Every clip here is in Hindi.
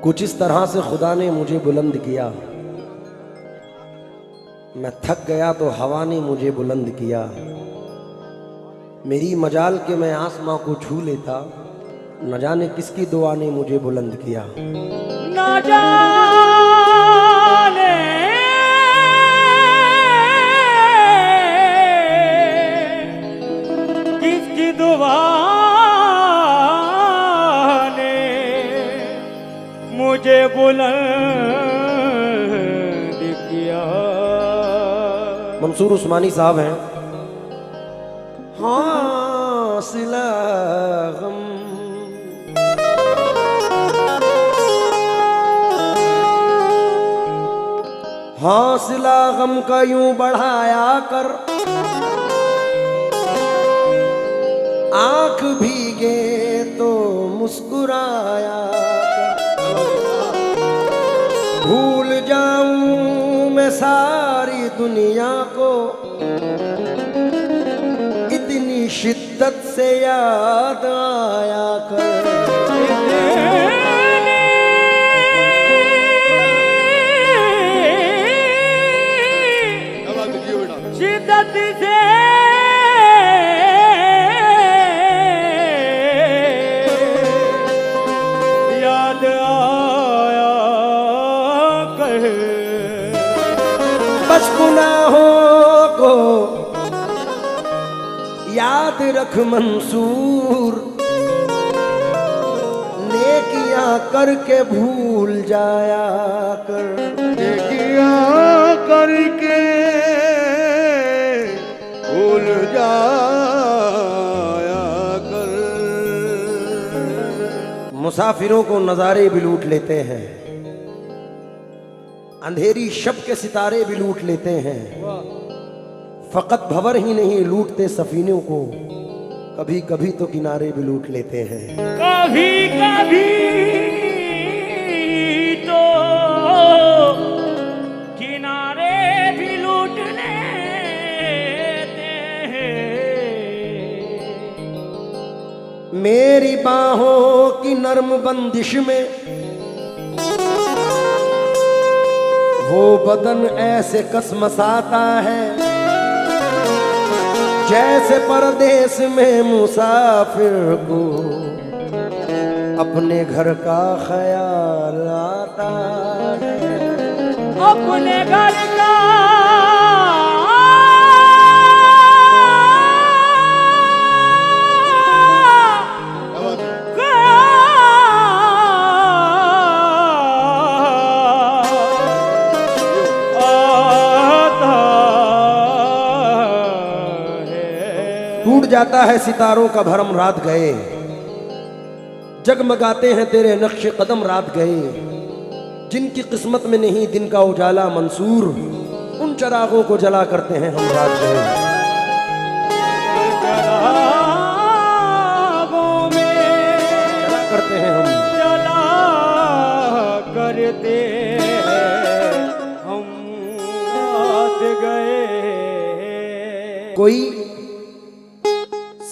कुछ इस तरह से खुदा ने मुझे बुलंद किया, मैं थक गया तो हवा ने मुझे बुलंद किया। मेरी मजाल के मैं आसमां को छू लेता, न जाने किसकी दुआ ने मुझे बुलंद किया। न जाने किसकी दुआ ने मुझे बुलंद किया। मंसूर उस्मानी साहब हैं। हौसला गम हौसला गम का यूं बढ़ाया कर, आंख भीगे तो मुस्कुराया कर। भूल जाऊं मैं सारी दुनिया को, इतनी शिद्दत से याद आया कर। शिद्दत से याद आया कर। बस गुनाहों को याद रख मंसूर, नेकियां करके भूल जाया कर। नेकियां करके भूल जाया कर। मुसाफिरों को नजारे भी लूट लेते हैं, अंधेरी शब के सितारे भी लूट लेते हैं। फकत भंवर ही नहीं लूटते सफीनों को, कभी कभी तो किनारे भी लूट लेते हैं। कभी कभी तो किनारे भी लूट लेते हैं। मेरी बाहों की नर्म बंदिश में वो बदन ऐसे कसमसाता है, जैसे परदेस में मुसाफिर को अपने घर का ख्याल आता है। अपने घर का टूट जाता है सितारों का भरम रात गए, जगमगाते हैं तेरे नक्श कदम रात गए। जिनकी किस्मत में नहीं दिन का उजाला मंसूर, उन चरागों को जला करते हैं हम रात गए। चरागों में जला करते हैं हम, जला करते हम रात गए। कोई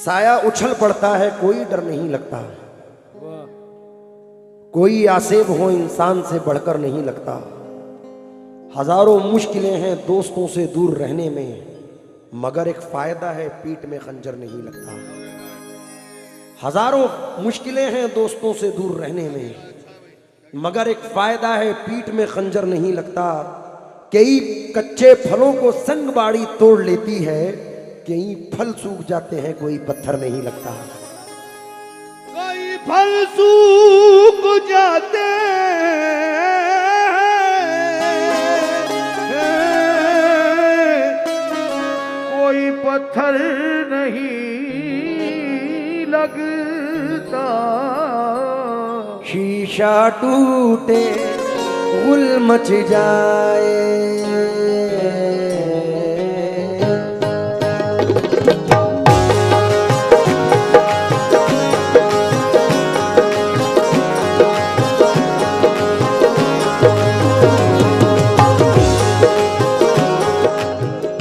साया उछल पड़ता है, कोई डर नहीं लगता। कोई आसेब हो इंसान से बढ़कर नहीं लगता। हजारों मुश्किलें हैं दोस्तों से दूर रहने में, मगर एक फायदा है पीठ में खंजर नहीं लगता। हजारों मुश्किलें हैं दोस्तों से दूर रहने में, मगर एक फायदा है पीठ में खंजर नहीं लगता। कई कच्चे फलों को संग बाड़ी तोड़ लेती है, कई फल सूख जाते हैं कोई पत्थर नहीं लगता। कोई फल सूख जाते हैं, कोई पत्थर नहीं लगता। शीशा टूटे गुल मच जाए,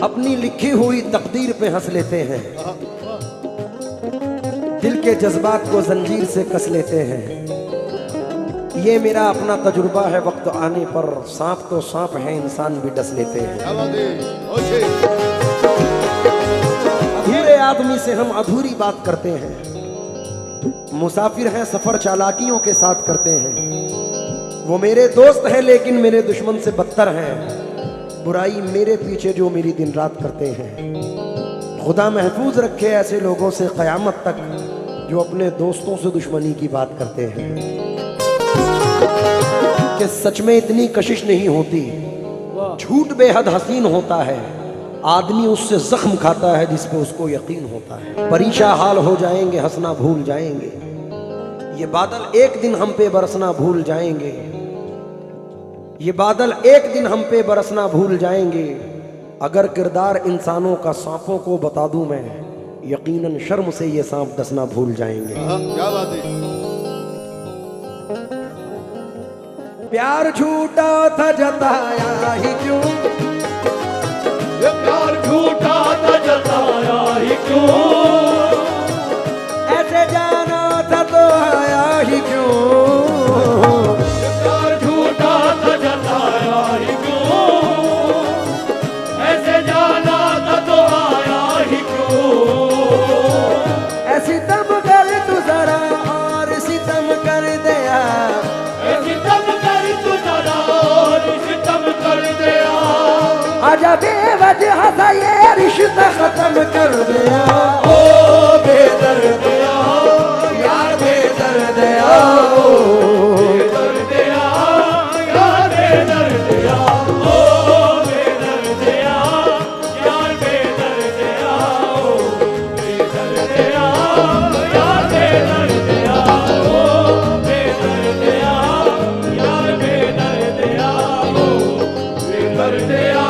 अपनी लिखी हुई तकदीर पे हंस लेते हैं, दिल के जज्बात को जंजीर से कस लेते हैं। ये मेरा अपना तजुर्बा है, वक्त आने पर सांप तो सांप है, इंसान भी डस लेते हैं। अधूरे आदमी से हम अधूरी बात करते हैं, मुसाफिर हैं सफर चालाकियों के साथ करते हैं। वो मेरे दोस्त हैं लेकिन मेरे दुश्मन से बदतर हैं, बुराई मेरे पीछे जो मेरी दिन रात करते हैं। खुदा महफूज रखे ऐसे लोगों से क़यामत तक जो अपने दोस्तों से दुश्मनी की बात करते हैं। कि सच में इतनी कशिश नहीं होती, झूठ बेहद हसीन होता है, आदमी उससे जख्म खाता है जिस पे उसको यकीन होता है। परीक्षा हाल हो जाएंगे, हंसना भूल जाएंगे, ये बादल एक दिन हम पे बरसना भूल जाएंगे, ये बादल एक दिन हम पे बरसना भूल जाएंगे। अगर किरदार इंसानों का सांपों को बता दूं मैं, यकीनन शर्म से ये सांप डसना भूल जाएंगे। क्या बात है। प्यार झूठा था जताया ही क्यों, ये प्यार झूठा था जताया ही क्यों, ऐसे जाना था तो आया ही क्यों। ये प्यार झूठा था जताया ही क्यों, ऐसे जाना था तो आया ही क्यों। ऐसी तम कर तू जरा और सितम कर दिया, ऐसी तम कर तू जरा और सितम कर दिया, आजा बेवजह सा ये रिश्ता खत्म कर दिया। ओ बेदर्दिया यार बेदर्दिया, बेदर्दिया यार बेदर्दिया, ओ बेदर्दिया यार बेदर्दिया, ओ बेदर्दिया यार बेदर्दिया, ओ बेदर्दिया यार बेदर्दिया, ओ बेदर्दिया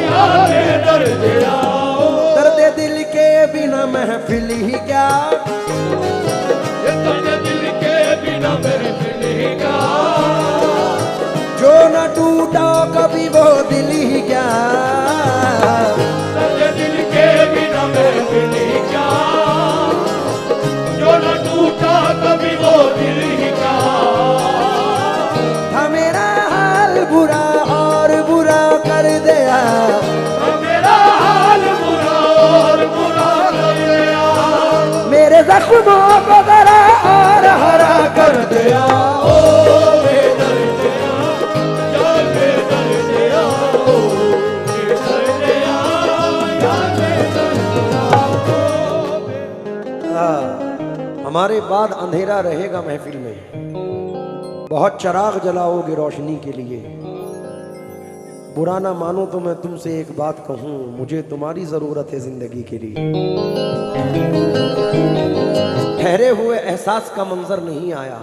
यार बेदर्दिया। दर्द दिल के बिना महफिल ही क्या, ये दर्द दिल के बिना महफिल ही क्या, जो न टूटा कभी वो दिल ही क्या। दर्द दिल के बिना महफिल ही क्या, जो न टूटा कभी वो दिल ही क्या। था मेरा हाल बुरा और बुरा कर दिया, मेरा हाल बुरा और बुरा कर दिया, मेरे जख्मों को जरा और हरा कर दिया। ओ बेदर्दिया यार बेदर्दिया, ओ बेदर्दिया यार बेदर्दिया, ओ बेदर्दिया। हमारे बाद अंधेरा रहेगा महफिल में, बहुत चराग जलाओगे रोशनी के लिए। बुरा ना मानो तो मैं तुमसे एक बात कहूं, मुझे तुम्हारी जरूरत है जिंदगी के लिए। ठहरे हुए एहसास का मंजर नहीं आया,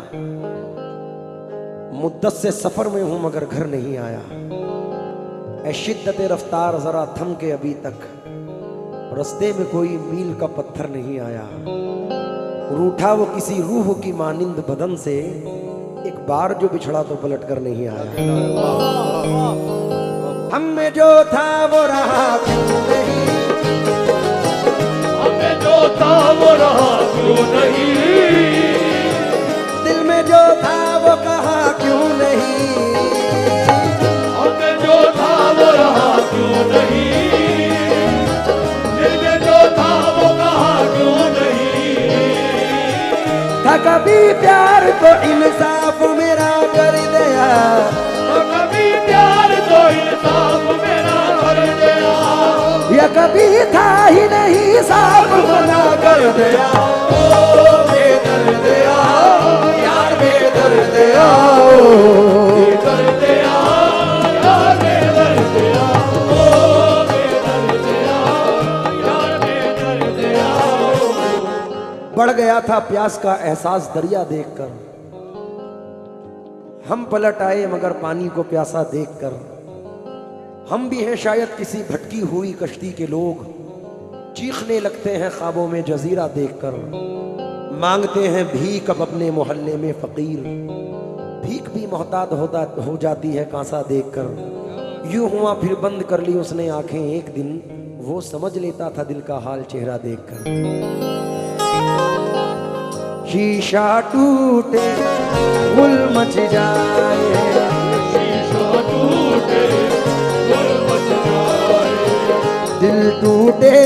मुद्दत से सफर में हूं मगर घर नहीं आया। ऐ शिद्दत रफ्तार जरा थम के अभी तक, रास्ते में कोई मील का पत्थर नहीं आया। रूठा वो किसी रूह की मानिंद बदन से, एक बार जो बिछड़ा तो पलट कर नहीं आया। हम में जो था वो रहा क्यों नहीं, हमें जो था वो रहा क्यों नहीं, दिल में जो था वो कहा क्यों नहीं। हमें जो था वो रहा क्यों नहीं, दिल में जो था वो कहा क्यों नहीं। था कभी प्यार तो इंसाफ मेरा कर दिया, तो कभी प्यार तो इंसाफ मेरा कर दिया, या कभी था ही नहीं साफ बना कर दिया। ओ बेदर्दिया यार बेदर्दिया, बेदर्दिया यार बेदर्दिया, ओ बेदर्दिया यार बेदर्दिया। बढ़ गया था प्यास का एहसास दरिया देखकर, हम पलट आए मगर पानी को प्यासा देखकर। हम भी हैं शायद किसी भटकी हुई कश्ती के लोग, चीखने लगते हैं ख्वाबों में जजीरा देखकर। मांगते हैं भीख अब अपने मोहल्ले में फकीर, भीख भी मोहताज हो जाती है कांसा देखकर। यूं हुआ फिर बंद कर ली उसने आंखें एक दिन, वो समझ लेता था दिल का हाल चेहरा देखकर। शीशा टूटे गुल मच जाए, शीशा टूटे गुल मच जाए, दिल टूटे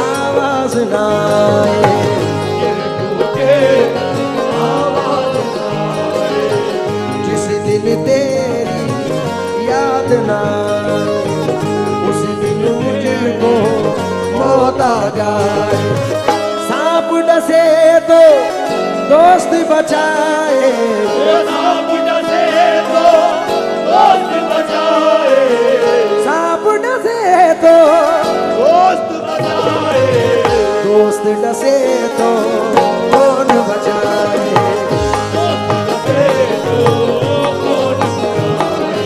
आवाज ना आए, दिल टूटे आवाज आए, जिस दिन तेरी याद ना आए, उस दिन मुझको मौत आ जाए। सांप डसे तो दोस्त बचाए, सांप डसे तो दोस्त बचाए, सांप डसे तो दोस्त बचाए, दोस्त डसे तो कौन बचाए। दोस्त डसे तो कौन बचाए,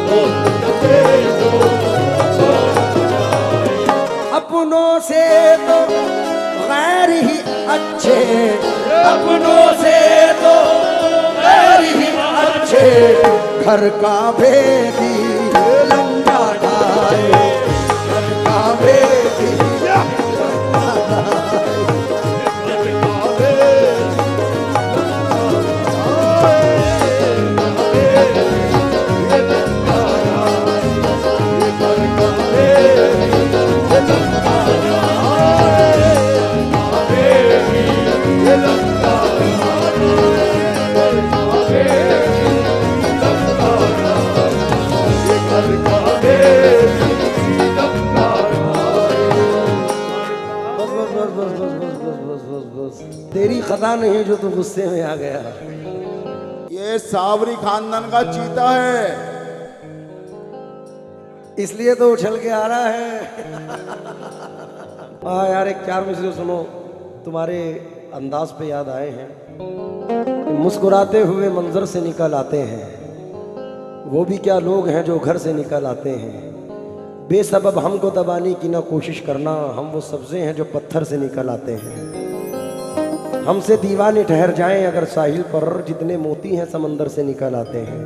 दोस्त डसे तो कौन बचाए, अपनों से तो गैर ही अच्छे, अपनों से तो गैर ही अच्छे, घर का भेदी लंका ढाए, घर का भेदी तेरी खता नहीं जो तू गुस्से में आ गया। ये सावरी खानदान का चीता है। इसलिए तो उछल के आ रहा है। हाँ यार, एक चार मिसरे सुनो, तुम्हारे अंदाज पे याद आए हैं। मुस्कुराते हुए मंजर से निकल आते हैं, वो भी क्या लोग हैं जो घर से निकल आते हैं। बेसबब हमको दबाने की ना कोशिश करना, हम वो सब्जे हैं जो पत्थर से निकल आते हैं। हमसे दीवाने ठहर जाएं अगर साहिल पर, जितने मोती हैं समंदर से निकल आते हैं।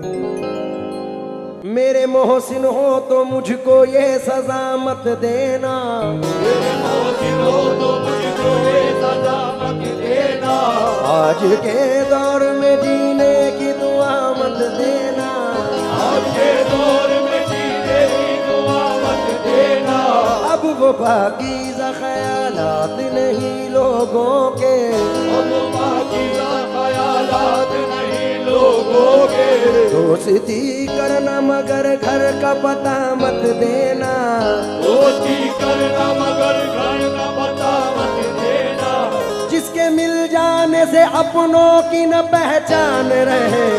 मेरे मोहसिन हो तो मुझको ये सजा मत देना, मेरे मोहसिन हो तो मुझको ये सजा मत देना, आज के दौर में जीने की दुआ मत देना, आज के दौर में जीने की दुआ मत देना, अब वो पाकीज़ा ख़यालात नहीं लोगों के, अब पाकीज़ा ख़यालात नहीं लोगों के, दोस्ती करना मगर घर का पता मत देना, दोस्ती करना मगर घर का पता मत देना, जिसके मिल जाने से अपनों की न पहचान रहे,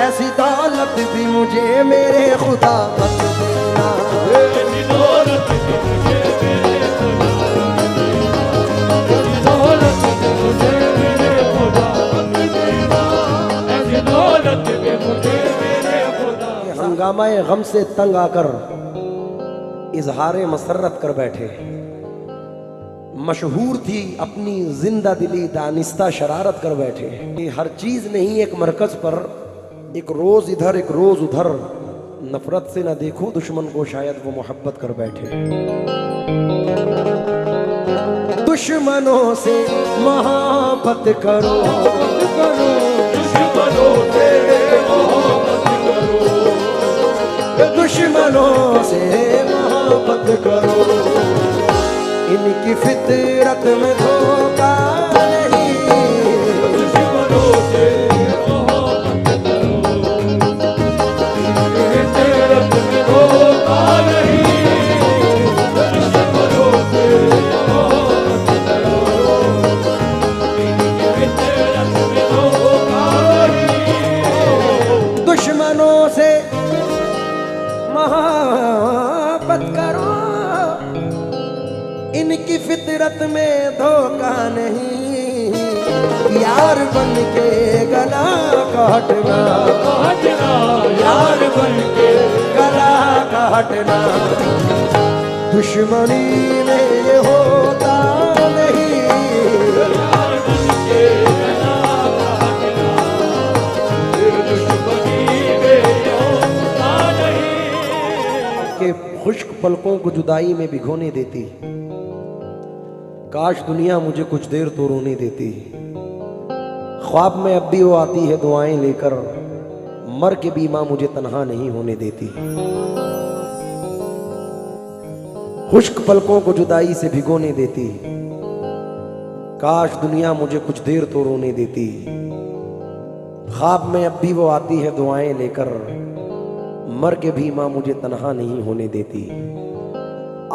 ऐसी दौलत भी मुझे मेरे खुदा मत देना। ऐसी दौलत भी मुझे मेरे खुदा मत देना, ऐसी दौलत भी मुझे मेरे खुदा मत देना, ऐसी दौलत भी मुझे मेरे खुदा। हंगामाए गम से तंग आकर इजहारे मसरत कर बैठे, मशहूर थी अपनी जिंदा दिली दानिस्ता शरारत कर बैठे। ये हर चीज नहीं एक मरकज पर, एक रोज इधर एक रोज उधर, नफरत से ना देखो दुश्मन को शायद वो मोहब्बत कर बैठे। दुश्मनों से मोहब्बत करो, दुश्मनों से मोहब्बत करो, दुश्मनों से मोहब्बत करो, इनकी फितरत में धोखा नहीं, दुश्मनों से मोहब्बत करो, इनकी फितरत में धोखा नहीं, दुश्मनों से मोहब्बत करो, इनकी फितरत में धोखा नहीं, दुश्मनों से मोहब्बत करो, इनकी फितरत में धोखा नहीं, यार बन के गला काटना, हटना यार बन के गला काटना, दुश्मनी में ये होता नहीं, यार बन के गला काटना, दुश्मनी में होता नहीं। के खुश्क पलकों को जुदाई में भिगोने देती, काश दुनिया मुझे कुछ देर तो रोने देती। ख्वाब में अब भी वो आती है दुआएं लेकर, मर के भी माँ मुझे तन्हा नहीं होने देती। खुश्क पलकों को जुदाई से भिगोने देती, काश दुनिया मुझे कुछ देर तो रोने देती। ख्वाब में अब भी वो आती है दुआएं लेकर, मर के भी माँ मुझे तन्हा नहीं होने देती।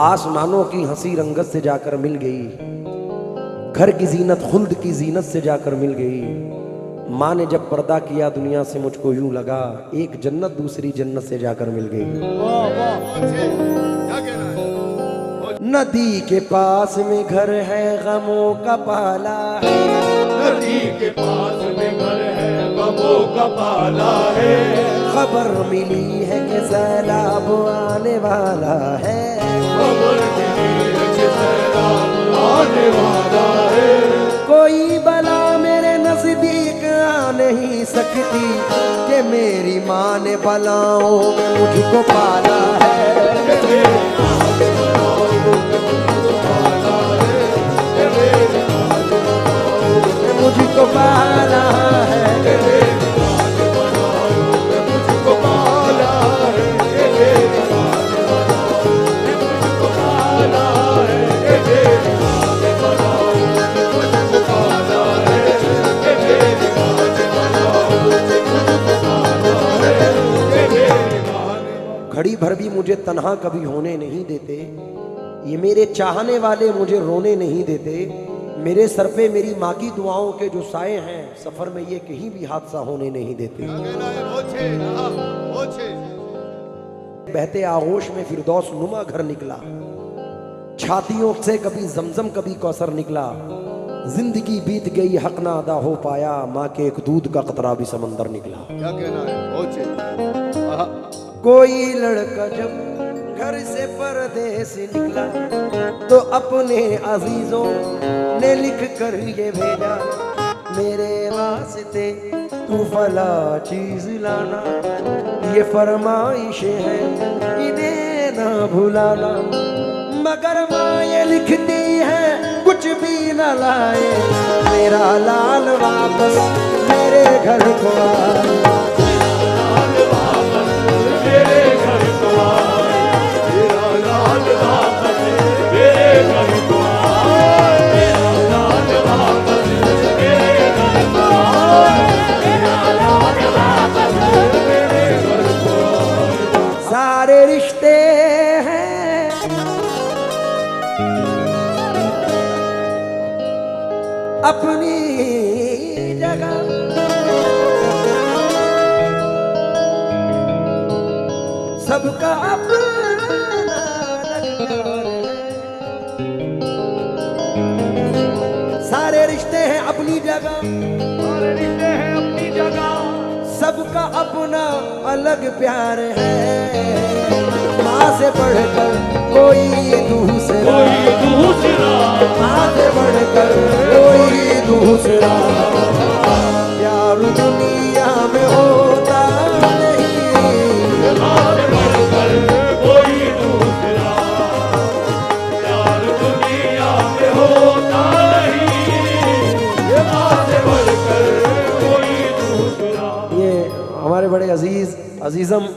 आसमानों की हंसी रंगत से जाकर मिल गई, घर की जीनत खुल्द की जीनत से जाकर मिल गई। माँ ने जब पर्दा किया दुनिया से मुझको यूं लगा, एक जन्नत दूसरी जन्नत से जाकर मिल गई। नदी के पास में घर है गमों का पाला है, नदी के पास में घर है गमों का पाला है। खबर मिली है कि सैलाब आने वाला है, खबर मिली है कि सैलाब आने वाला है। कोई बला मेरे नजदीक आ नहीं सकती, कि मेरी माँ ने बलाओं में मुझको पाला है। मुझको पाला है, मुझको पाला है, मुझको पाला है, मुझको पाला है। घड़ी भर भी मुझे तन्हा कभी होने नहीं देते, ये मेरे चाहने वाले मुझे रोने नहीं देते। मेरे सर पे मेरी माँ की दुआओं के जो साए हैं, सफर में ये कहीं भी हादसा होने नहीं देते। बहते आगोश में फिरदौस नुमा घर निकला, छातियों से कभी जमजम कभी कौसर निकला। जिंदगी बीत गई हक ना अदा हो पाया, माँ के एक दूध का कतरा भी समंदर निकला। क्या कहना है? कोई लड़का जब घर से परदेस निकला, तो अपने अजीजों ने लिख कर ये भेजा, मेरे वास्ते तू फला चीज लाना, ये फरमाइशें हैं इन्हें ना भुलाना। मगर माँ ये लिखती है कुछ भी न लाए, मेरा लाल वापस मेरे घर को आए। सारे रिश्ते हैं अपनी जगह, सबका अपना रंग है। सारे रिश्ते हैं अपनी जगह, सारे रिश्ते हैं अपनी जगह, सबका अपना अलग प्यार है। माँ से बढ़कर कोई दूसरा, माँ से बढ़कर कोई दूसरा प्यार दुनिया में होता नहीं। माँ से बढ़कर कोई दूसरा प्यार दुनिया में होता नहीं। माँ से बढ़कर कोई दूसरा। ये हमारे बड़े अजीज़म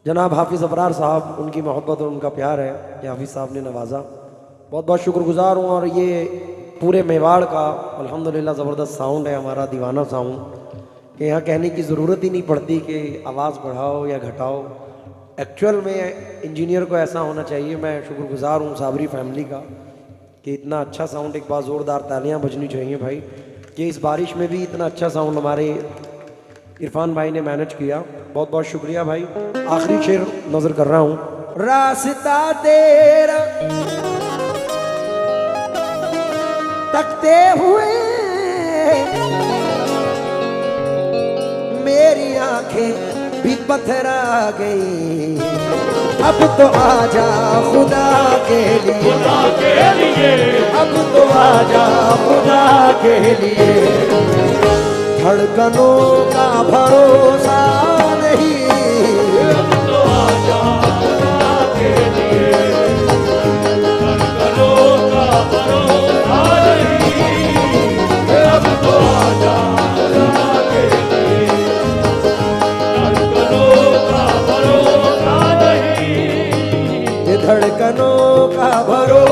जनाब हाफिज़ अबरार साहब, उनकी मोहब्बत और उनका प्यार है कि हाफिज़ साहब ने नवाजा। बहुत बहुत शुक्रगुजार हूँ। और ये पूरे मेवाड़ का अल्हम्दुलिल्लाह ज़बरदस्त साउंड है हमारा, दीवाना साउंड, कि यहाँ कहने की ज़रूरत ही नहीं पड़ती कि आवाज़ बढ़ाओ या घटाओ। एक्चुअल में इंजीनियर को ऐसा होना चाहिए। मैं शुक्रगुजार हूँ साबरी फैमिली का कि इतना अच्छा साउंड, एक बार ज़ोरदार तालियाँ बजनी चाहिए भाई, कि इस बारिश में भी इतना अच्छा साउंड हमारे इरफान भाई ने मैनेज किया। बहुत बहुत शुक्रिया भाई। आखिरी शेर नजर कर रहा हूँ। रास्ता तेरा तकते हुए मेरी आंखें भी पथरा गई, अब तो आजा खुदा के लिए, अब तो आजा खुदा के लिए। धड़कनों का भरोसा नहीं, अब तो आजा खुदा के लिए। धड़कनों का भरोसा नहीं, अब तो आजा धड़कनों का भरोसा